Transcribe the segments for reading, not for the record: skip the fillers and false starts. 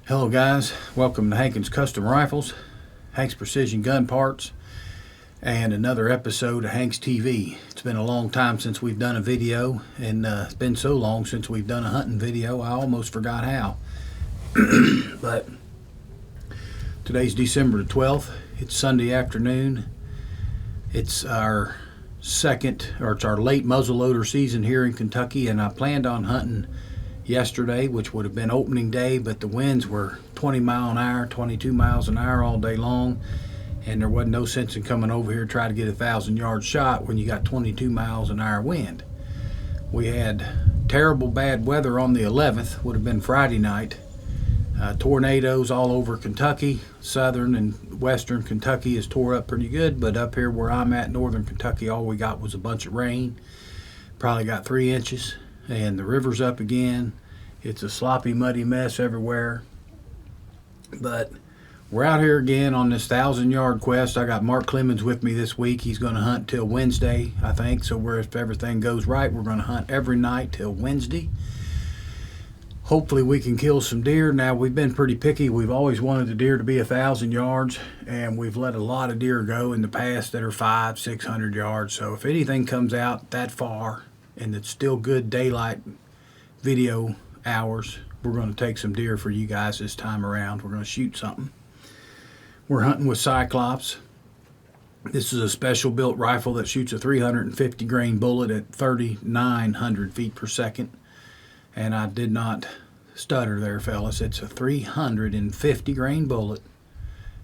Hello guys, welcome to Hankins Custom Rifles, Hank's Precision Gun Parts, and another episode of Hank's TV. It's been a long time since we've done a video, and it's been so long since we've done a hunting video, I almost forgot how. But today's December the 12th, it's Sunday afternoon. It's our late muzzleloader season here in Kentucky, and I planned on hunting yesterday, which would have been opening day, but the winds were 20 mile an hour, 22 miles an hour all day long, and there wasn't no sense in coming over here trying to get a 1,000-yard shot when you got 22 miles an hour wind. We had terrible bad weather on the 11th, would have been Friday night. Tornadoes all over Kentucky. Southern and western Kentucky is tore up pretty good, but up here where I'm at, northern Kentucky, all we got was a bunch of rain. Probably got 3 inches. And the river's up again. It's a sloppy, muddy mess everywhere. But we're out here again on this 1,000-yard quest. I got Mark Clemens with me this week. He's going to hunt till Wednesday, I think. So if everything goes right, we're going to hunt every night till Wednesday. Hopefully we can kill some deer. Now, we've been pretty picky. We've always wanted the deer to be 1,000 yards, and we've let a lot of deer go in the past that are 500-600 yards. So if anything comes out that far and it's still good daylight video hours, we're going to take some deer for you guys this time around. We're going to shoot something. We're hunting with Cyclops. This is a special built rifle that shoots a 350 grain bullet at 3,900 feet per second. And I did not stutter there, fellas. It's a 350 grain bullet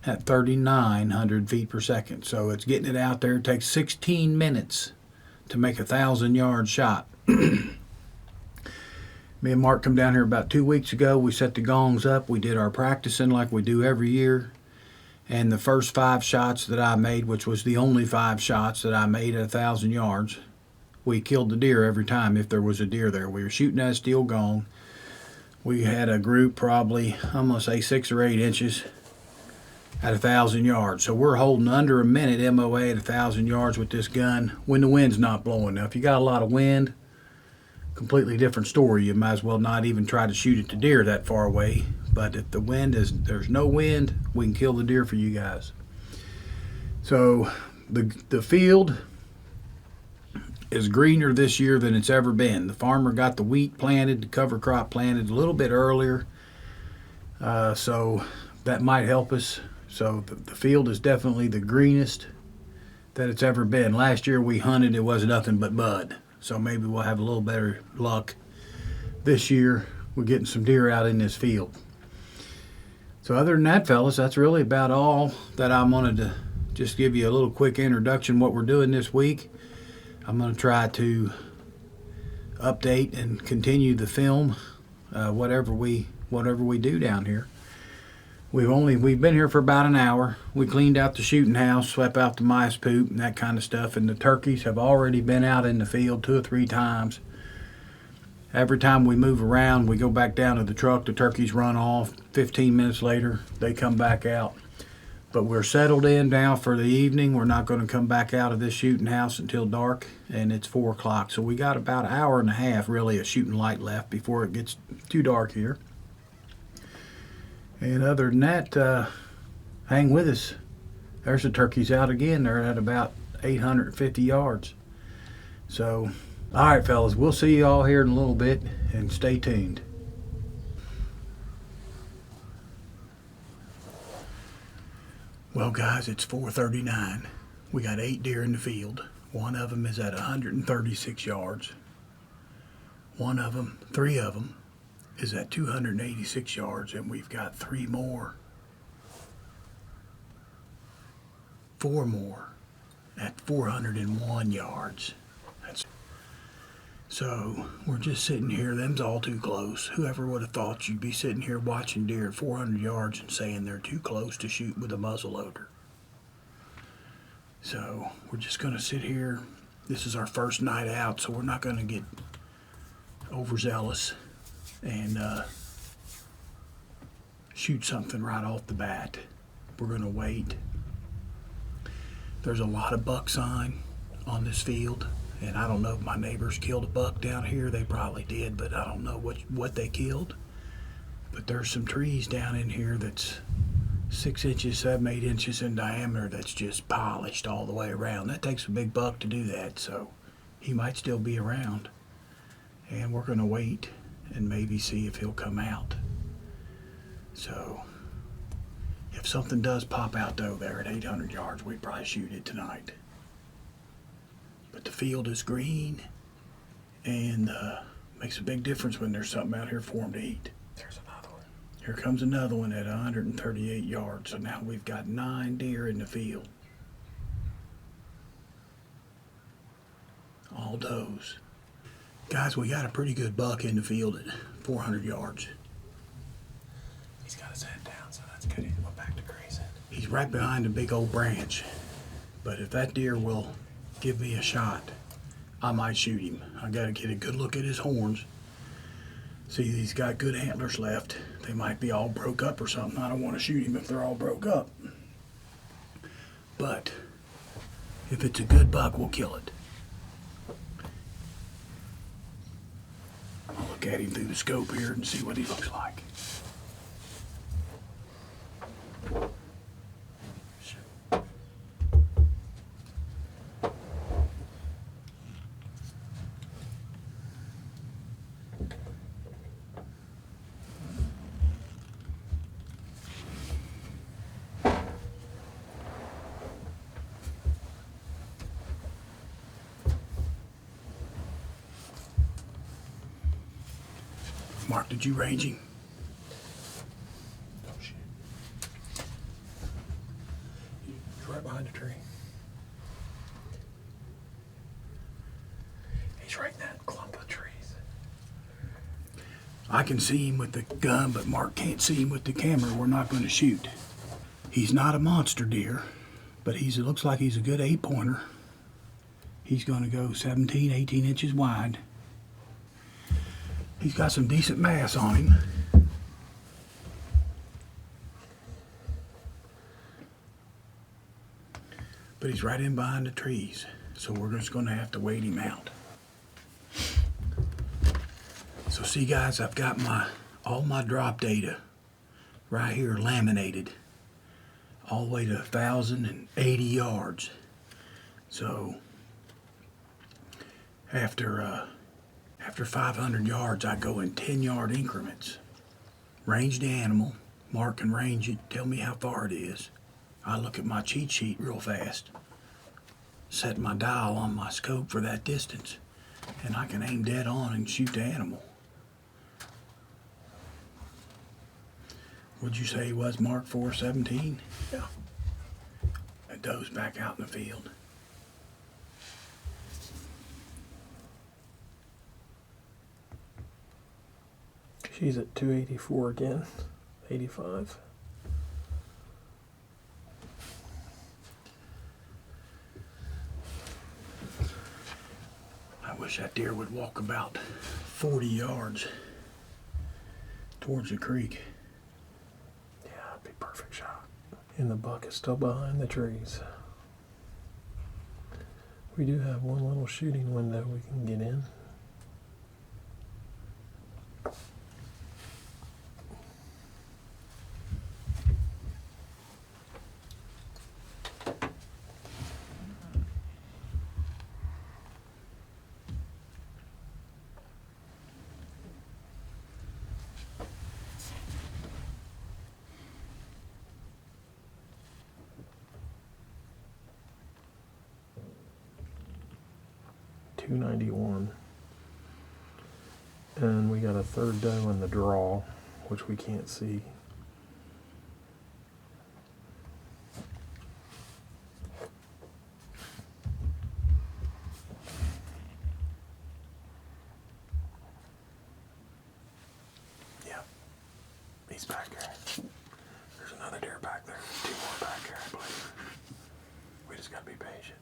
at 3,900 feet per second. So it's getting it out there. It takes 16 minutes to make a 1,000-yard shot. Me and Mark come down here about 2 weeks ago. We set the gongs up. We did our practicing like we do every year. And the first 5 shots that I made, which was the only 5 shots that I made at 1,000 yards, we killed the deer every time if there was a deer there. We were shooting at a steel gong. We had a group probably, I'm going to say 6 or 8 inches at 1,000 yards. So we're holding under a minute MOA at 1,000 yards with this gun when the wind's not blowing. Now, if you got a lot of wind, completely different story. You might as well not even try to shoot at the deer that far away. But if there's no wind, we can kill the deer for you guys. So the field is greener this year than it's ever been. The farmer got the wheat planted, the cover crop planted a little bit earlier. So that might help us. So the field is definitely the greenest that it's ever been. Last year we hunted, it was nothing but mud. So maybe we'll have a little better luck this year. We're getting some deer out in this field. So other than that, fellas, that's really about all that I wanted to just give you a little quick introduction what we're doing this week. I'm going to try to update and continue the film, whatever we do down here. We've been here for about an hour. We cleaned out the shooting house, swept out the mice poop and that kind of stuff, and the turkeys have already been out in the field 2 or 3 times. Every time we move around, we go back down to the truck, the turkeys run off. 15 minutes later, they come back out. But we're settled in now for the evening. We're not going to come back out of this shooting house until dark, and it's 4 o'clock. So we got about an hour and a half, really, of shooting light left before it gets too dark here. And other than that, hang with us. There's the turkeys out again. They're at about 850 yards. So, all right, fellas, we'll see you all here in a little bit, and stay tuned. Well, guys, it's 4:39. We got 8 deer in the field. One of them is at 136 yards. 3 of them is at 286 yards, and we've got 4 more at 401 yards. So we're just sitting here. Them's all too close. Whoever would have thought you'd be sitting here watching deer at 400 yards and saying they're too close to shoot with a muzzle loader. So we're just going to sit here. This is our first night out, so we're not going to get overzealous and shoot something right off the bat. We're going to wait. There's a lot of buck sign on this field. And I don't know if my neighbors killed a buck down here. They probably did, but I don't know what they killed. But there's some trees down in here that's 6 inches, 7, 8 inches in diameter that's just polished all the way around. That takes a big buck to do that, so he might still be around. And we're going to wait and maybe see if he'll come out. So if something does pop out though there at 800 yards, we'd probably shoot it tonight. But the field is green, and makes a big difference when there's something out here for him to eat. There's another one. Here comes another one at 138 yards. So now we've got 9 deer in the field. All does. Guys, we got a pretty good buck in the field at 400 yards. He's got his head down, so that's good. He went back to grazing. He's right behind a big old branch. But if that deer will give me a shot, I might shoot him. I gotta get a good look at his horns. See, he's got good antlers left. They might be all broke up or something. I don't want to shoot him if they're all broke up. But if it's a good buck, we'll kill it. I'll look at him through the scope here and see what he looks like. Mark, did you range him? Oh shit. He's right behind the tree. He's right in that clump of trees. I can see him with the gun, but Mark can't see him with the camera. We're not going to shoot. He's not a monster deer, but it looks like he's a good 8-pointer. He's going to go 17, 18 inches wide. He's got some decent mass on him. But he's right in behind the trees, so we're just going to have to wait him out. So see guys, I've got all my drop data right here laminated all the way to 1,080 yards. So after 500 yards, I go in 10-yard increments. Range the animal. Mark can range it, tell me how far it is. I look at my cheat sheet real fast, set my dial on my scope for that distance, and I can aim dead on and shoot the animal. What'd you say he was, Mark? 417? Yeah. That doe's back out in the field. She's at 284 again. 85. I wish that deer would walk about 40 yards towards the creek. Yeah, that'd be a perfect shot. And the buck is still behind the trees. We do have one little shooting window we can get in. .291, and we got a third doe in the draw, which we can't see. Yeah, he's back there. There's another deer back there. 2 more back here, I believe. We just gotta be patient.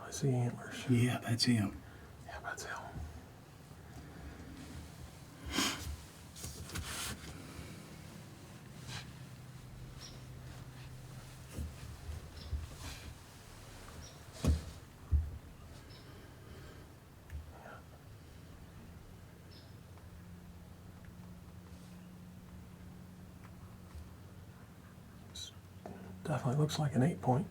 I see antlers. Yeah, that's him. Yeah, that's him. Definitely looks like an 8-point.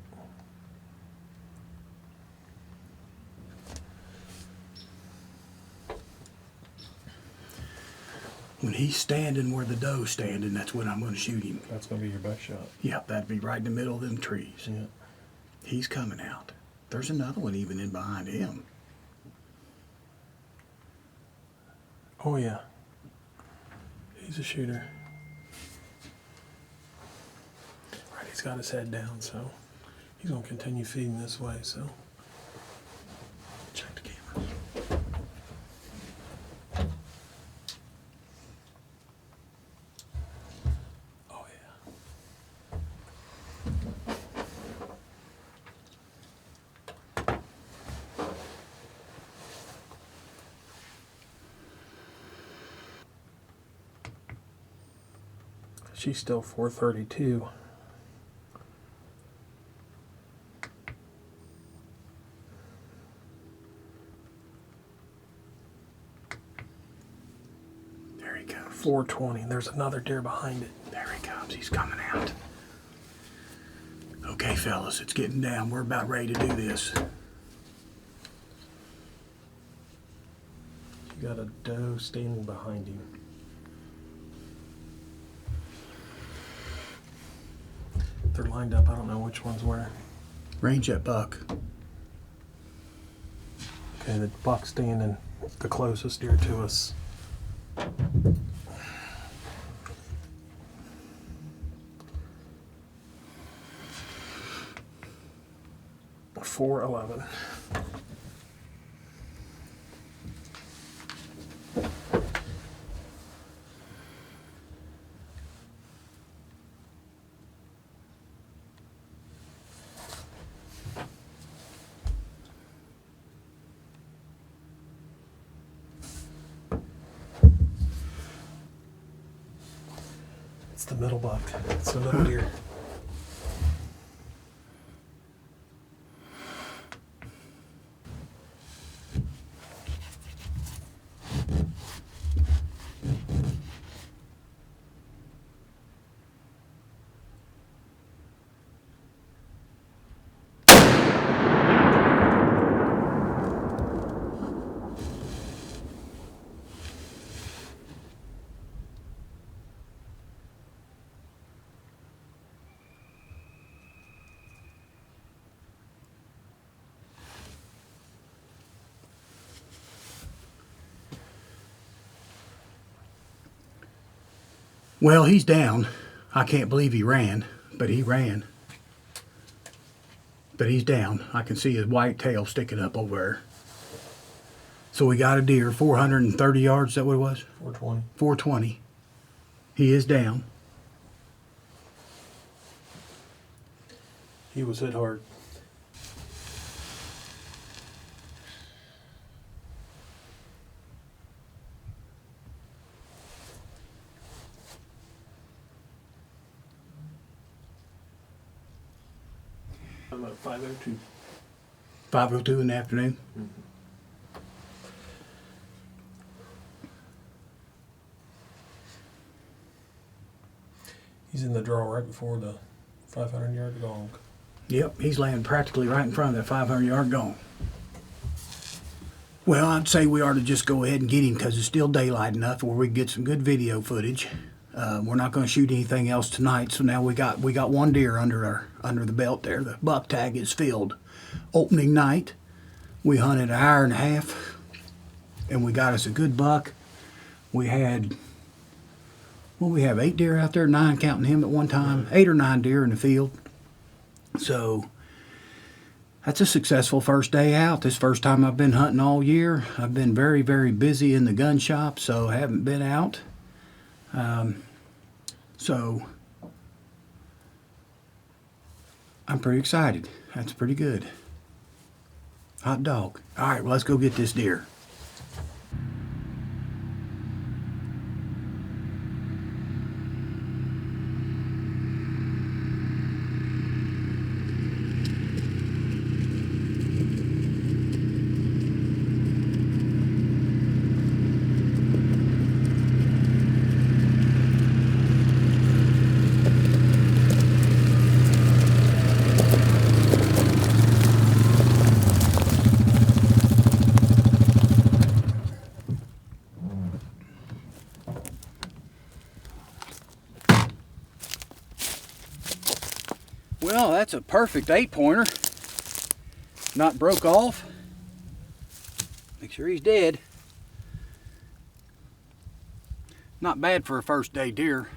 When he's standing where the doe's standing, that's when I'm going to shoot him. That's going to be your best shot. Yep, that'd be right in the middle of them trees. Yeah. He's coming out. There's another one even in behind him. Oh yeah. He's a shooter. Right, he's got his head down, so he's going to continue feeding this way, so. Check the camera. Oh yeah. She's still 432. There he comes. 420. There's another deer behind it. There he comes. He's coming out. Okay, fellas, it's getting down. We're about ready to do this. You got a doe standing behind him. They're lined up. I don't know which one's where. Range that buck. Okay, the buck's standing the closest deer to us. A 411. It's the middle buck. It's the middle deer. Well, he's down. I can't believe he ran, but he ran. But he's down. I can see his white tail sticking up over there. So we got a deer, 430 yards, is that what it was? 420. 420. He is down. He was hit hard. I'm at 502. 5:02 in the afternoon. Mm-hmm. He's in the draw right before the 500-yard gong. Yep, he's laying practically right in front of that 500-yard gong. Well, I'd say we ought to just go ahead and get him because it's still daylight enough where we can get some good video footage. We're not going to shoot anything else tonight, so now we got one deer under the belt there. The buck tag is filled. Opening night, we hunted an hour and a half, and we got us a good buck. We had, well, we have 8 deer out there, 9 counting him at one time, 8 or 9 deer in the field. So that's a successful first day out. This first time I've been hunting all year. I've been very, very busy in the gun shop, so I haven't been out. So I'm pretty excited. That's pretty good. Hot dog. All right, well, let's go get this deer. that's a perfect 8-pointer. Not broke off. Make sure he's dead. Not bad for a first day deer.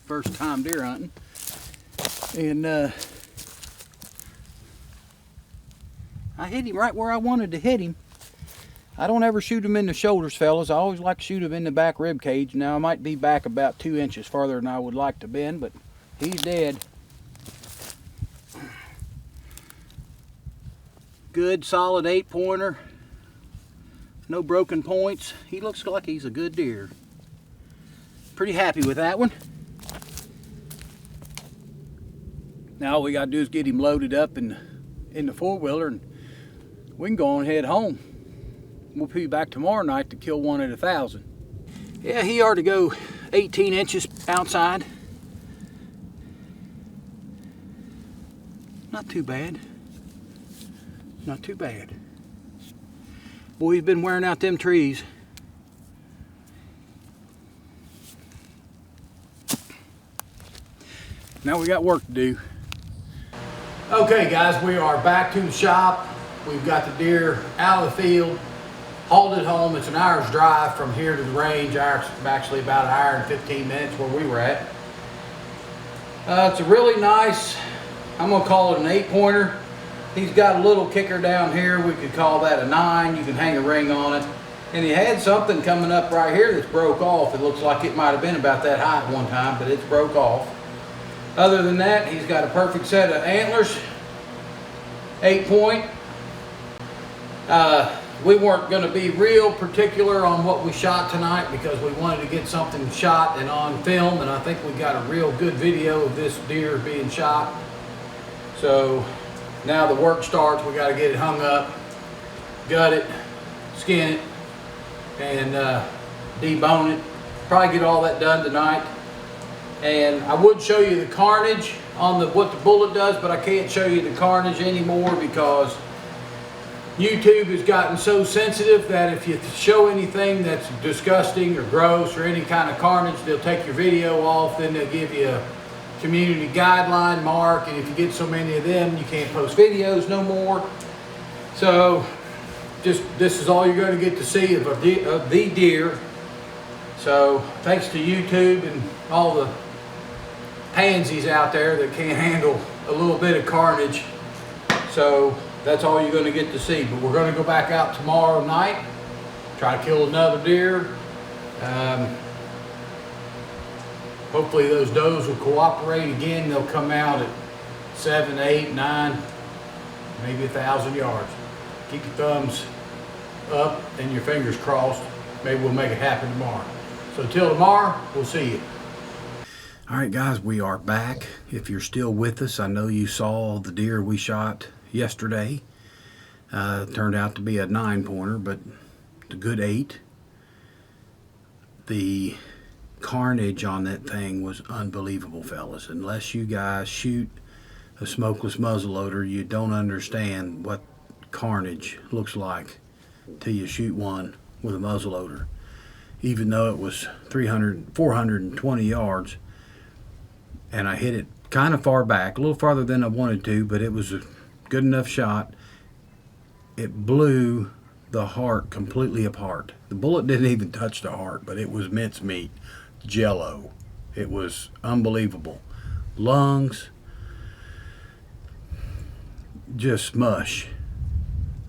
First time deer hunting. And I hit him right where I wanted to hit him. I don't ever shoot him in the shoulders, fellas. I always like to shoot him in the back rib cage. Now I might be back about 2 inches farther than I would like to bend, but he's dead. Good solid 8-pointer. No broken points. He looks like he's a good deer. Pretty happy with that one. Now all we gotta do is get him loaded up in the 4-wheeler and we can go on and head home. We'll be back tomorrow night to kill one at 1,000. Yeah, he ought to go 18 inches outside. Not too bad. Not too bad. Boy, he's been wearing out them trees. Now we got work to do. Okay guys, we are back to the shop. We've got the deer out of the field, hauled it home. It's an hour's drive from here to the range. Actually about an hour and 15 minutes where we were at. It's a really nice, I'm gonna call it an 8-pointer. He's got a little kicker down here. We could call that a 9. You can hang a ring on it. And he had something coming up right here that's broke off. It looks like it might have been about that high at one time, but it's broke off. Other than that, he's got a perfect set of antlers, 8-point. We weren't going to be real particular on what we shot tonight because we wanted to get something shot and on film, and I think we got a real good video of this deer being shot. So now the work starts. We got to get it hung up, gut it, skin it, and debone it. Probably get all that done tonight. And I would show you the carnage on what the bullet does, but I can't show you the carnage anymore because YouTube has gotten so sensitive that if you show anything that's disgusting or gross or any kind of carnage, they'll take your video off. Then they'll give you a community guideline mark, and if you get so many of them, you can't post videos no more. So this is all you're going to get to see of the deer. So thanks to YouTube and all the pansies out there that can't handle a little bit of carnage. So that's all you're going to get to see. But we're going to go back out tomorrow night, try to kill another deer. Hopefully those does will cooperate again. They'll come out at 7, 8, 9, maybe 1,000 yards. Keep your thumbs up and your fingers crossed. Maybe we'll make it happen tomorrow. So till tomorrow, we'll see you. All right, guys, we are back. If you're still with us, I know you saw the deer we shot yesterday. It turned out to be a 9-pointer, but a good 8. The carnage on that thing was unbelievable, fellas. Unless you guys shoot a smokeless muzzleloader, you don't understand what carnage looks like till you shoot one with a muzzleloader. Even though it was 420 yards, and I hit it kind of far back, a little farther than I wanted to, but it was a good enough shot. It blew the heart completely apart. The bullet didn't even touch the heart, but it was mincemeat, jello. It was unbelievable. Lungs, just mush.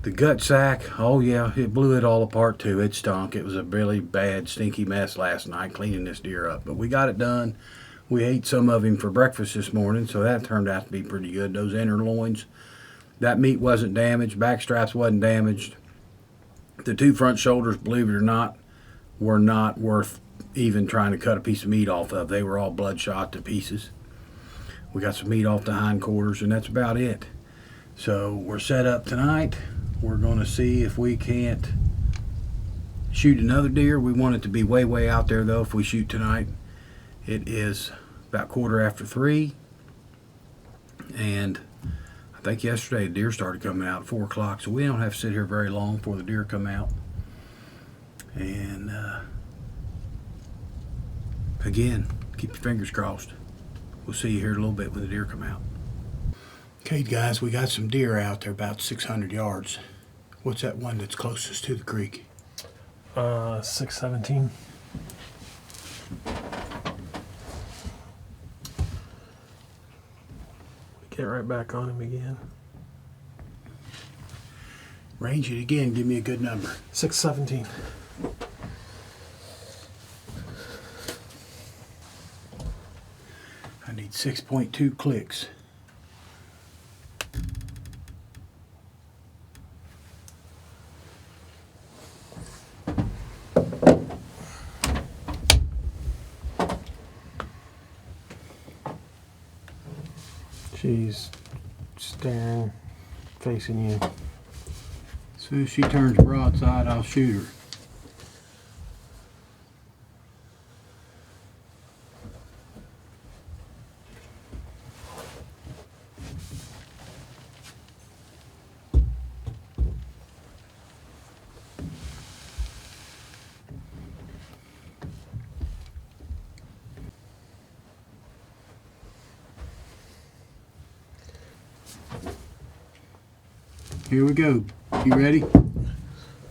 The gut sack, oh yeah, it blew it all apart too. It stunk. It was a really bad, stinky mess last night cleaning this deer up. But we got it done. We ate some of him for breakfast this morning, so that turned out to be pretty good. Those inner loins, that meat wasn't damaged. Back straps wasn't damaged. The 2 front shoulders, believe it or not, were not worth even trying to cut a piece of meat off of. They were all bloodshot to pieces. We got some meat off the hindquarters, and that's about it. So we're set up tonight. We're going to see if we can't shoot another deer. We want it to be way, way out there, though, if we shoot tonight. It is about 3:15, and I think yesterday the deer started coming out at 4 o'clock, so we don't have to sit here very long before the deer come out. And again, keep your fingers crossed. We'll see you here in a little bit when the deer come out. Okay, guys, we got some deer out there about 600 yards. What's that one that's closest to the creek? 617. Get right back on him again. Range it again. Give me a good number. 617. I need 6.2 clicks. She's staring, facing you. As soon as she turns broadside, I'll shoot her. Here we go. You ready?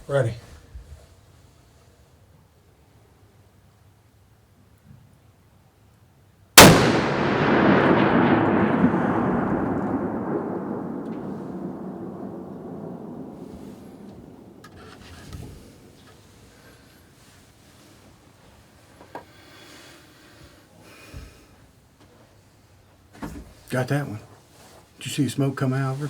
Ready. Got that one. Did you see the smoke come out of her?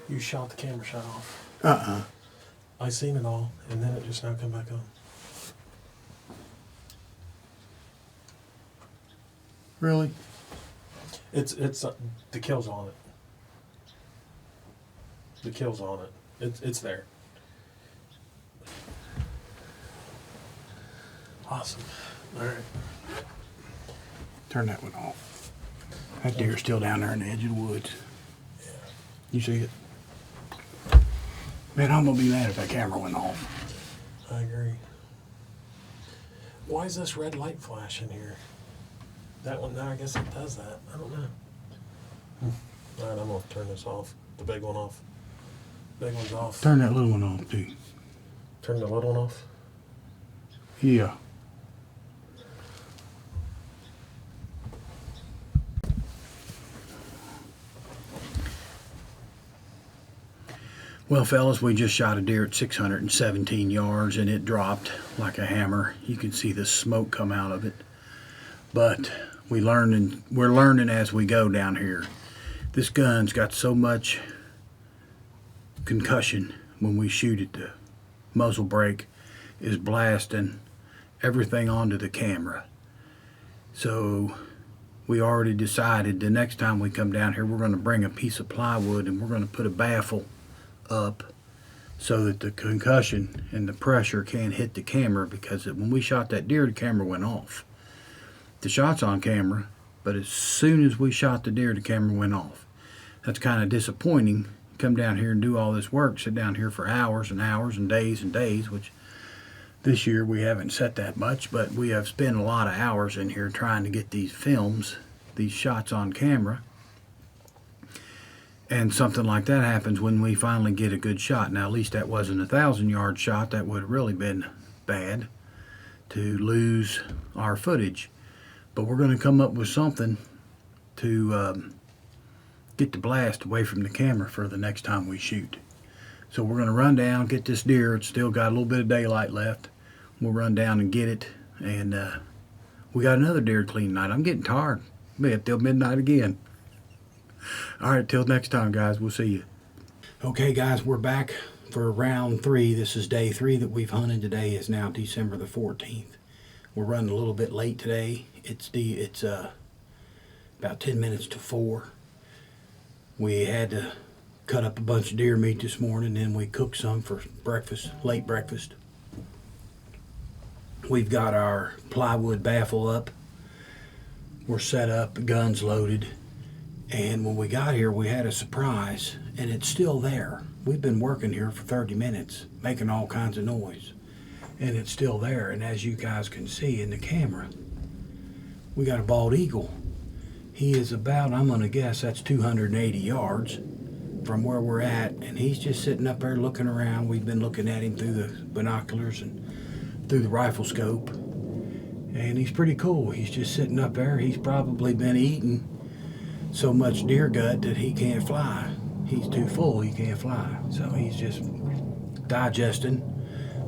You shot the camera shut off. Uh-uh. I seen it all, and then it just now come back on. Really? It's the kill's on it. The kill's on it. It's there. Awesome. All right. Turn that one off. That deer's still down there in the edge of the woods. Yeah. You see it? Man, I'm gonna be mad if that camera went off. I agree. Why is this red light flashing here? That one, I guess it does that. I don't know. All right, I'm gonna turn this off. The big one off. Big one's off. Turn that little one off, too. Turn the little one off. Yeah. Well, fellas, we just shot a deer at 617 yards, and it dropped like a hammer. You can see the smoke come out of it. But we're learning as we go down here. This gun's got so much concussion when we shoot it. The muzzle brake is blasting everything onto the camera. So we already decided the next time we come down here, we're going to bring a piece of plywood and we're going to put a baffle up so that the concussion and the pressure can't hit the camera, because when we shot that deer, the camera went off. The shot's on camera, but as soon as we shot the deer, the camera went off. That's kind of disappointing. Come down here and do all this work, sit down here for hours and hours and days, which this year we haven't set that much, but we have spent a lot of hours in here trying to get these films, these shots on camera. And something like that happens when we finally get a good shot. Now, at least that wasn't a 1,000-yard shot. That would have really been bad to lose our footage. But we're going to come up with something to get the blast away from the camera for the next time we shoot. So we're going to run down, get this deer. It's still got a little bit of daylight left. We'll run down and get it. And we got another deer clean tonight. I'm getting tired. Be up till midnight again. All right, till next time, guys. We'll see you. Okay, guys, we're back for round 3. This is day 3 that we've hunted. Today is now December the 14th. We're running a little bit late today. It's about 10 minutes to 4. We had to cut up a bunch of deer meat this morning, and we cooked some for breakfast, late breakfast. We've got our plywood baffle up. We're set up, guns loaded. And when we got here, we had a surprise, and it's still there. We've been working here for 30 minutes, making all kinds of noise, and it's still there. And as you guys can see in the camera, we got a bald eagle. He is about, I'm going to guess that's 280 yards from where we're at, and he's just sitting up there looking around. We've been looking at him through the binoculars and through the rifle scope, and he's pretty cool. He's just sitting up there. He's probably been eating so much deer gut that he can't fly. He's too full, he can't fly. So he's just digesting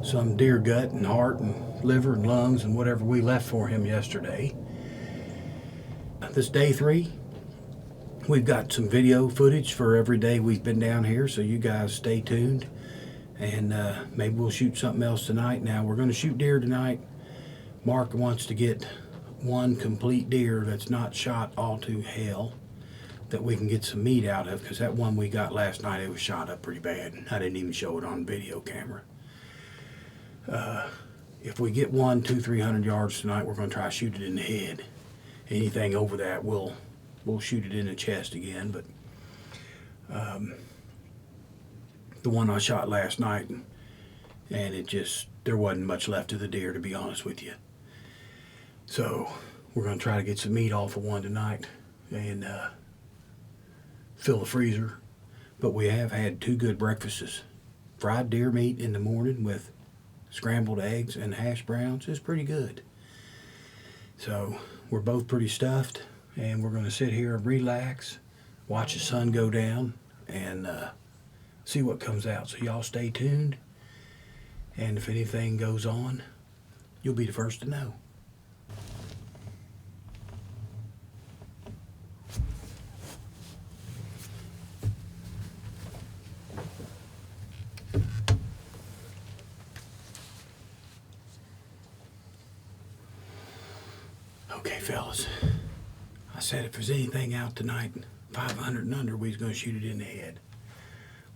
some deer gut and heart and liver and lungs and whatever we left for him yesterday. This day 3, we've got some video footage for every day we've been down here, so you guys stay tuned, and maybe we'll shoot something else tonight. Now, we're going to shoot deer tonight. Mark wants to get one complete deer that's not shot all to hell, that we can get some meat out of, because that one we got last night, it was shot up pretty bad. I didn't even show it on video camera. If we get 100-300 yards tonight, we're going to try to shoot it in the head. Anything over that, we'll shoot it in the chest again. But the one I shot last night, and it just, there wasn't much left of the deer, to be honest with you. So we're going to try to get some meat off of one tonight and fill the freezer. But we have had 2 good breakfasts. Fried deer meat in the morning with scrambled eggs and hash browns is pretty good. So we're both pretty stuffed, and we're going to sit here and relax, watch the sun go down, and see what comes out. So y'all stay tuned, and if anything goes on, you'll be the first to know. Okay, fellas, I said if there's anything out tonight, 500 and under, we's going to shoot it in the head.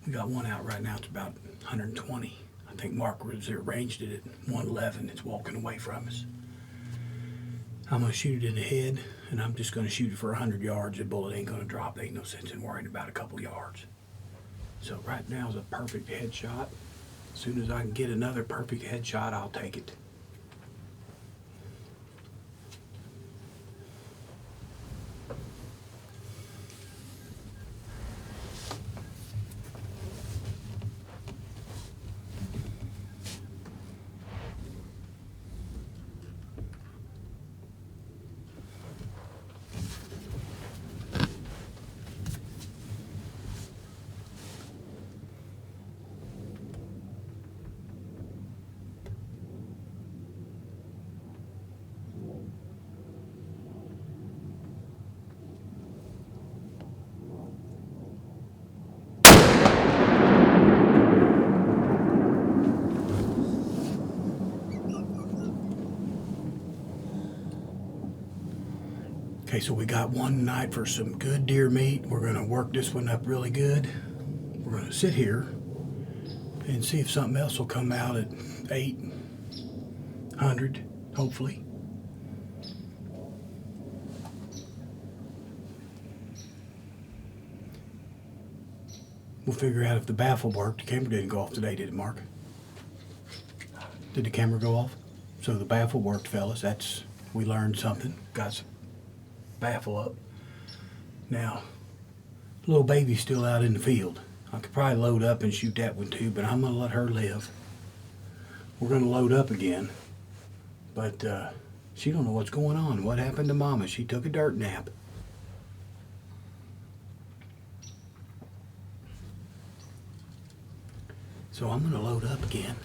We got one out right now, it's about 120. I think Mark was arranged it at 111. It's walking away from us. I'm going to shoot it in the head, and I'm just going to shoot it for 100 yards. The bullet ain't going to drop. There ain't no sense in worrying about a couple yards. So right now is a perfect headshot. As soon as I can get another perfect headshot, I'll take it. Okay, so we got one night for some good deer meat. We're going to work this one up really good. We're going to sit here and see if something else will come out at 800, hopefully. We'll figure out if the baffle worked. The camera didn't go off today, did it, Mark? Did the camera go off? So the baffle worked, fellas. We learned something. Got some baffle up. Now, little baby's still out in the field. I could probably load up and shoot that one too, but I'm going to let her live. We're going to load up again, but she don't know what's going on. What happened to Mama? She took a dirt nap. So I'm going to load up again,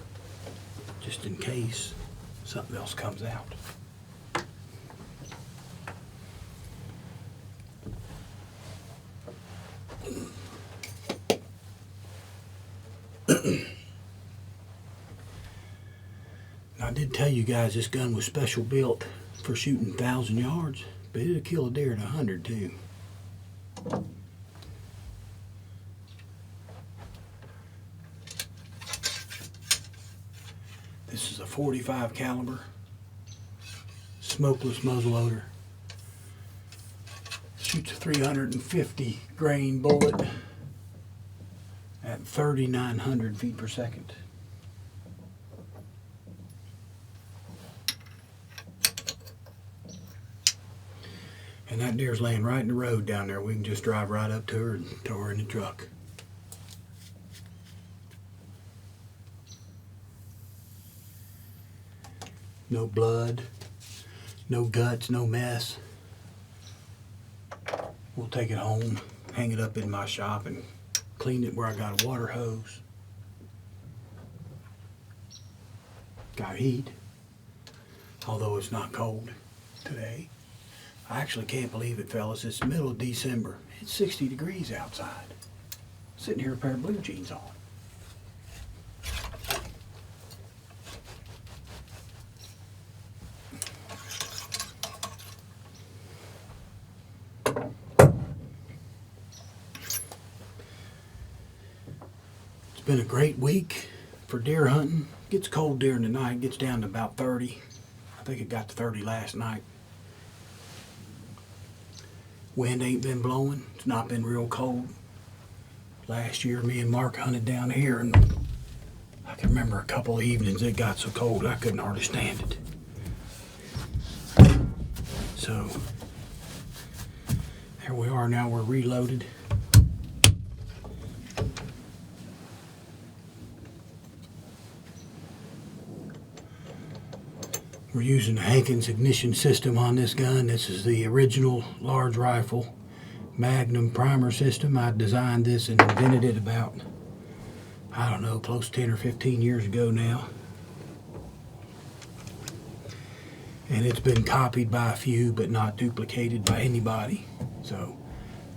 just in case something else comes out. I did tell you guys this gun was special built for shooting 1,000 yards, but it'll kill a deer at 100 too. This is a .45 caliber, smokeless muzzle loader. Shoots a 350 grain bullet at 3,900 feet per second. And that deer's laying right in the road down there. We can just drive right up to her and throw her in the truck. No blood, no guts, no mess. We'll take it home, hang it up in my shop, and clean it where I got a water hose. Got heat, although it's not cold today. I actually can't believe it, fellas. It's the middle of December. It's 60 degrees outside. Sitting here with a pair of blue jeans on. It's been a great week for deer hunting. Gets cold during the night, gets down to about 30. I think it got to 30 last night. Wind ain't been blowing. It's not been real cold. Last year, me and Mark hunted down here, and I can remember a couple of evenings it got so cold I couldn't hardly stand it. So, here we are now, we're reloaded. We're using the Hankins ignition system on this gun. This is the original large rifle Magnum primer system. I designed this and invented it about, I don't know, close to 10 or 15 years ago now. And it's been copied by a few, but not duplicated by anybody. So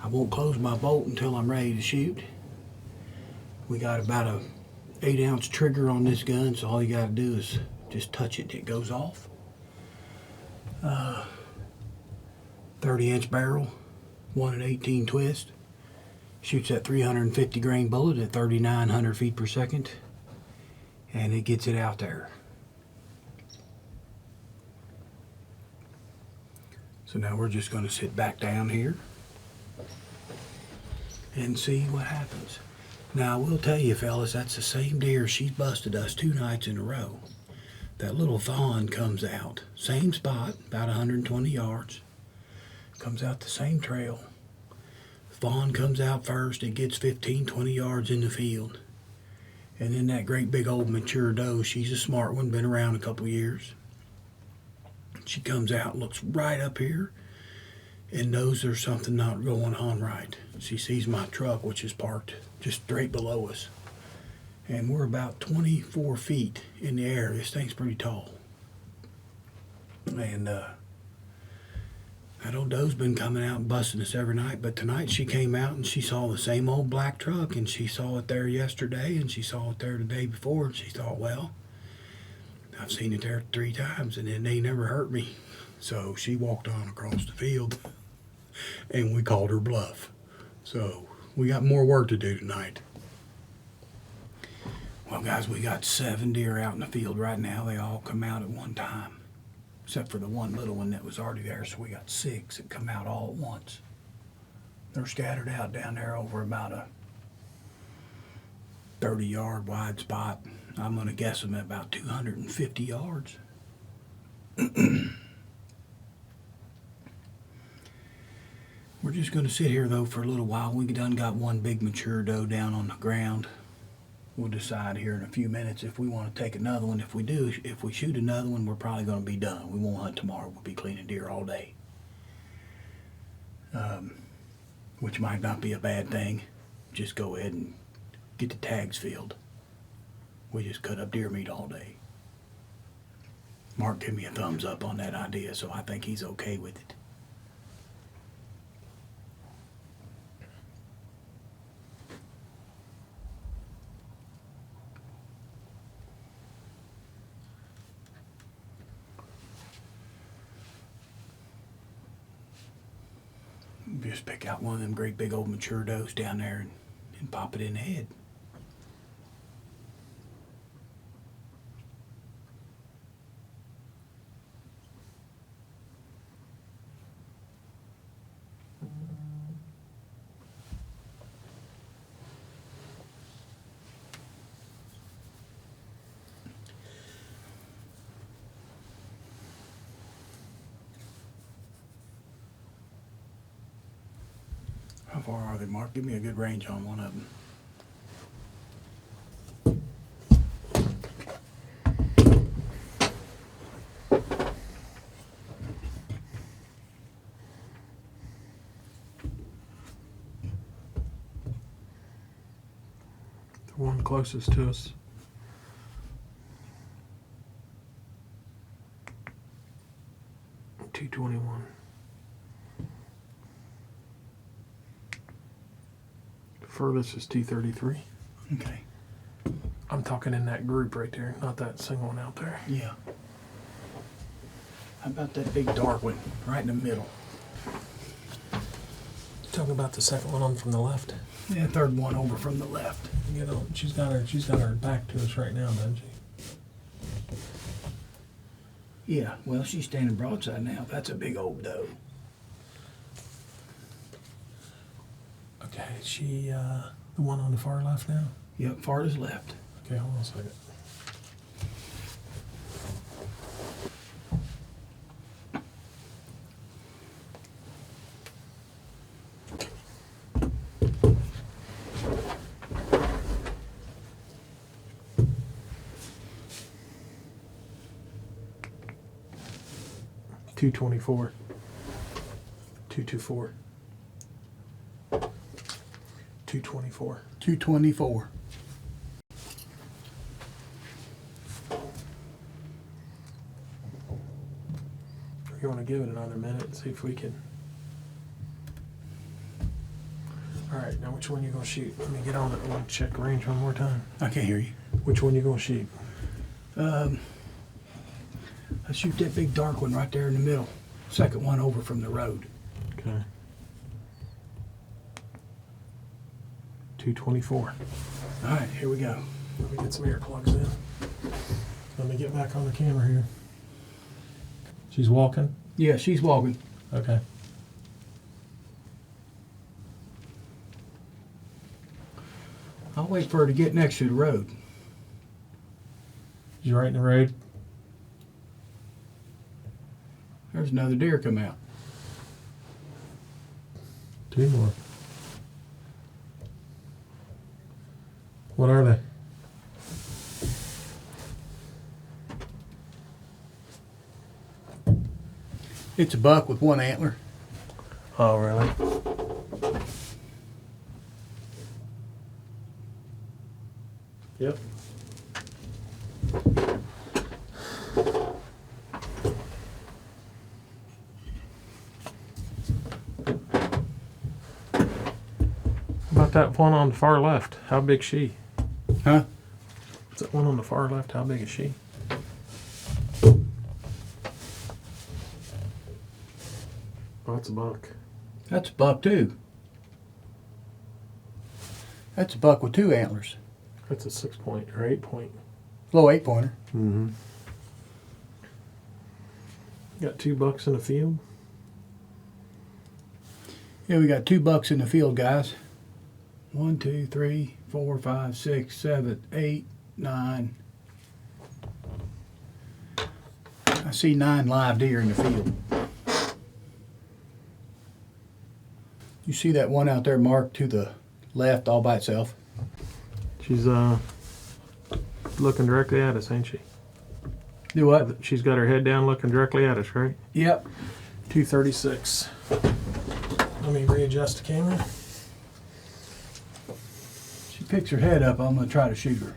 I won't close my bolt until I'm ready to shoot. We got about a 8-ounce trigger on this gun, so all you gotta do is just touch it, it goes off. 30-inch barrel, 1 18 twist. Shoots that 350 grain bullet at 3,900 feet per second, and it gets it out there. So now we're just going to sit back down here and see what happens. Now I will tell you, fellas, that's the same deer. She's busted us 2 nights in a row. That little fawn comes out, same spot, about 120 yards. Comes out the same trail. Fawn comes out first. It gets 15, 20 yards in the field. And then that great big old mature doe, she's a smart one, been around a couple years. She comes out, looks right up here, and knows there's something not going on right. She sees my truck, which is parked just straight below us. And we're about 24 feet in the air. This thing's pretty tall. And that old doe's been coming out and busting us every night, but tonight she came out and she saw the same old black truck, and she saw it there yesterday, and she saw it there the day before, and she thought, well, I've seen it there 3 times, and then they never hurt me. So she walked on across the field, and we called her bluff. So we got more work to do tonight. Well, guys, we got 7 deer out in the field right now. They all come out at one time, except for the one little one that was already there. So we got 6 that come out all at once. They're scattered out down there over about a 30-yard wide spot. I'm going to guess them at about 250 yards. We're just going to sit here, though, for a little while. We done got one big mature doe down on the ground. We'll decide here in a few minutes if we want to take another one. If we do, if we shoot another one, we're probably going to be done. We won't hunt tomorrow. We'll be cleaning deer all day. Which might not be a bad thing. Just go ahead and get the tags filled. We just cut up deer meat all day. Mark gave me a thumbs up on that idea, so I think he's okay with it. Just pick out one of them great big old mature does down there and pop it in the head. far are they, Mark? Give me a good range on one of them. The one closest to us. .221. Furthest is .233. Okay. I'm talking in that group right there, not that single one out there. Yeah. How about that big dark one right in the middle? Talking about the second one on from the left. Yeah, third one over from the left. You know, she's got her back to us right now, doesn't she? Yeah, well, she's standing broadside now. That's a big old doe. Okay, is she the one on the far left now? Yep, farthest left. Okay, hold on a second. .224. 224. 224. 224. You want to give it another minute and see if we can. All right, now which one you gonna shoot? Let me get on it. I want to check range one more time. I can't hear you. Which one you gonna shoot? I shoot that big dark one right there in the middle. Second one over from the road. Okay. 224. All right, here we go. Let me get some ear plugs in. Let me get back on the camera here. She's walking? Yeah, she's walking. Okay. I'll wait for her to get next to the road. You right in the road? There's another deer come out. Two more. What are they? It's a buck with one antler. Oh, really? Yep. About that one on the far left, how big's she? Huh? That one on the far left, how big is she? Oh, that's a buck. That's a buck too. That's a buck with two antlers. That's a 6 point or 8 point. Low 8-pointer. Mm-hmm. Got 2 bucks in the field. Yeah, we got 2 bucks in the field, guys. 1, 2, 3, 4, 5, 6, 7, 8, 9. I see 9 live deer in the field. You see that one out there marked to the left all by itself? She's looking directly at us, ain't she? Do what? She's got her head down looking directly at us, right? Yep. 236. Let me readjust the camera. She picks her head up. I'm going to try to shoot her.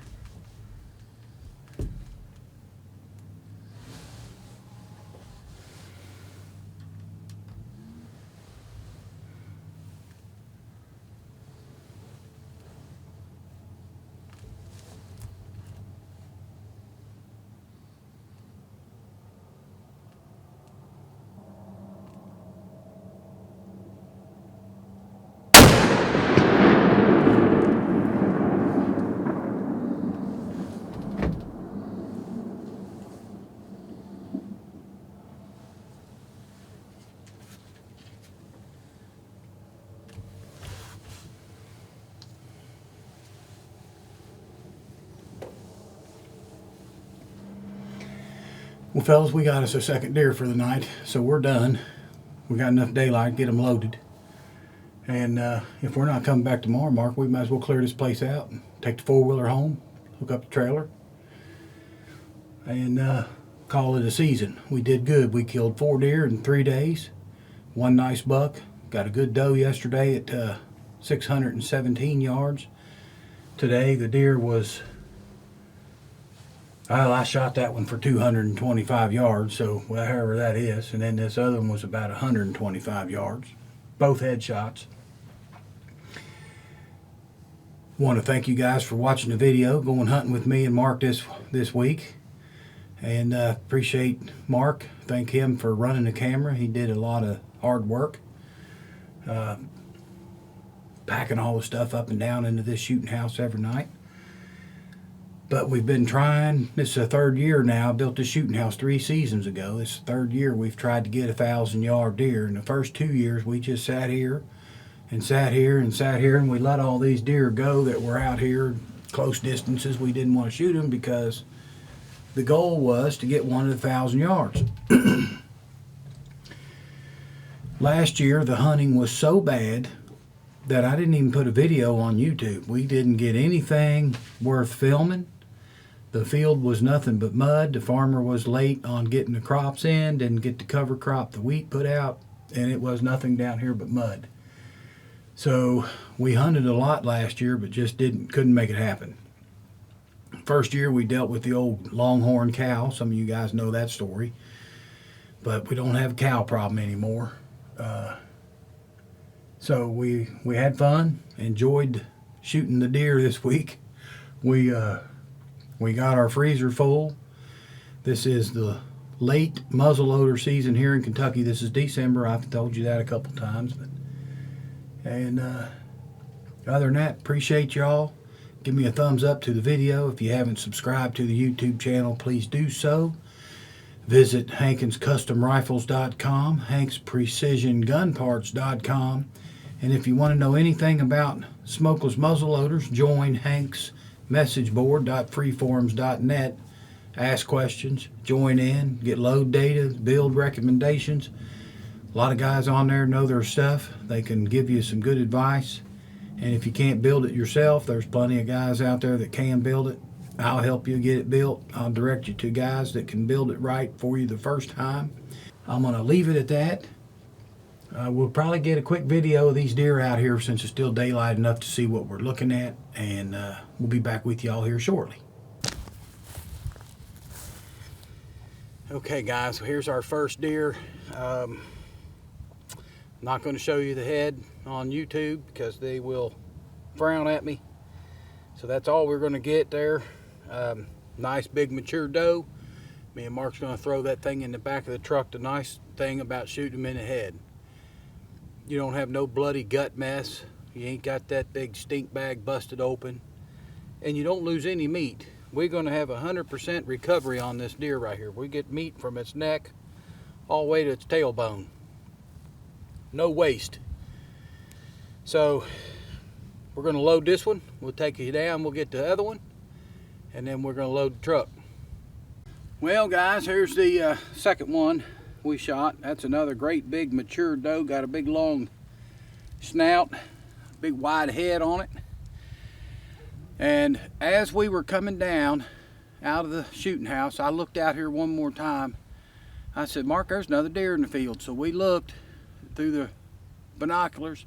Well, fellas, we got us a second deer for the night, so we're done. We got enough daylight to get them loaded. And if we're not coming back tomorrow, Mark, we might as well clear this place out and take the four-wheeler home, hook up the trailer, and call it a season. We did good. We killed 4 deer in 3 days. One nice buck. Got a good doe yesterday at 617 yards. Today the deer was, well, I shot that one for 225 yards, so however that is. And then this other one was about 125 yards. Both headshots. Want to thank you guys for watching the video, going hunting with me and Mark this week. And appreciate Mark. Thank him for running the camera. He did a lot of hard work. Packing all the stuff up and down into this shooting house every night. But we've been trying, this is the 3rd year now. I built this shooting house 3 seasons ago. This is the 3rd year we've tried to get a 1,000-yard deer. In the first 2 years, we just sat here and sat here and sat here, and we let all these deer go that were out here close distances. We didn't want to shoot them because the goal was to get one at 1,000 yards. Last year, the hunting was so bad that I didn't even put a video on YouTube. We didn't get anything worth filming. The field was nothing but mud. The farmer was late on getting the crops in, didn't get the cover crop, the wheat put out, and it was nothing down here but mud. So we hunted a lot last year, but just couldn't make it happen. First year we dealt with the old longhorn cow. Some of you guys know that story. But we don't have a cow problem anymore. So we had fun, enjoyed shooting the deer this week. We got our freezer full. This is the late muzzleloader season here in Kentucky. This is December. I've told you that a couple times. And other than that, appreciate y'all. Give me a thumbs up to the video. If you haven't subscribed to the YouTube channel, please do so. Visit HanksCustomRifles.com, HanksPrecisionGunParts.com. And if you want to know anything about smokeless muzzleloaders, join Hank's message board.freeforums.net. Ask questions, join in, get load data, build recommendations. A lot of guys on there know their stuff. They can give you some good advice. And if you can't build it yourself, there's plenty of guys out there that can build it. I'll help you get it built. I'll direct you to guys that can build it right for you the first time. I'm going to leave it at that. We'll probably get a quick video of these deer out here since it's still daylight enough to see what we're looking at. And we'll be back with y'all here shortly. Okay guys, so here's our first deer. I'm not going to show you the head on YouTube because they will frown at me. So that's all we're going to get there. Nice big mature doe. Me and Mark's going to throw that thing in the back of the truck. The nice thing about shooting them in the head, you don't have no bloody gut mess. You ain't got that big stink bag busted open. And you don't lose any meat. We're going to have 100% recovery on this deer right here. We get meat from its neck all the way to its tailbone. No waste. So we're going to load this one. We'll take you down. We'll get the other one. And then we're going to load the truck. Well guys, here's the second one we shot. That's another great big mature doe. Got a big long snout, big wide head on it. And as we were coming down out of the shooting house, I looked out here one more time. I said, Mark, there's another deer in the field. So we looked through the binoculars.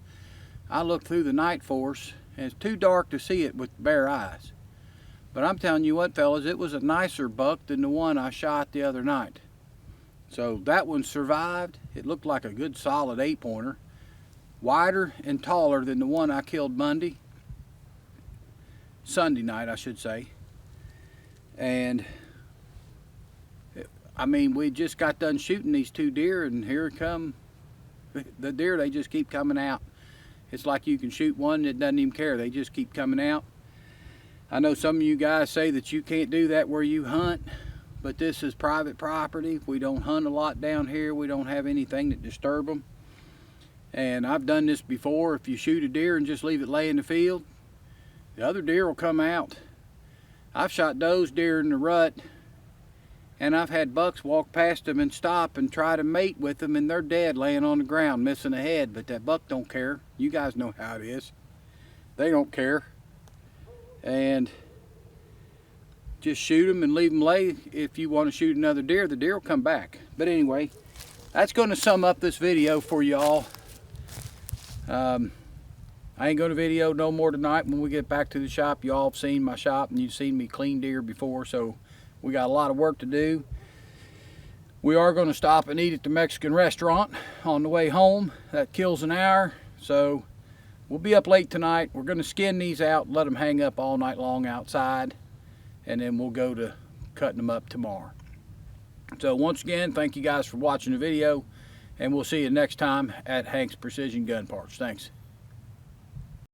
I looked through the night force, and it's too dark to see it with bare eyes. But I'm telling you what, fellas, it was a nicer buck than the one I shot the other night. So that one survived. It looked like a good solid 8-pointer. Wider and taller than the one I killed Sunday night, I should say. And I mean, we just got done shooting these 2 deer, and here come the deer. They just keep coming out. It's like you can shoot one that doesn't even care. They just keep coming out. I know some of you guys say that you can't do that where you hunt, but this is private property. We don't hunt a lot down here. We don't have anything that disturb them. And I've done this before. If you shoot a deer and just leave it lay in the field, the other deer will come out. I've shot those deer in the rut, And I've had bucks walk past them and stop and try to mate with them, and they're dead laying on the ground missing a head. But that buck don't care. You guys know how it is. They don't care. And just shoot them and leave them lay. If you want to shoot another deer, the deer will come back. But anyway, that's going to sum up this video for y'all. I ain't going to video no more tonight. When we get back to the shop, y'all have seen my shop and you've seen me clean deer before, so we got a lot of work to do. We are going to stop and eat at the Mexican restaurant on the way home. That kills an hour, so we'll be up late tonight. We're going to skin these out and let them hang up all night long outside, and then we'll go to cutting them up tomorrow. So once again, thank you guys for watching the video, and we'll see you next time at Hank's Precision Gun Parts. Thanks.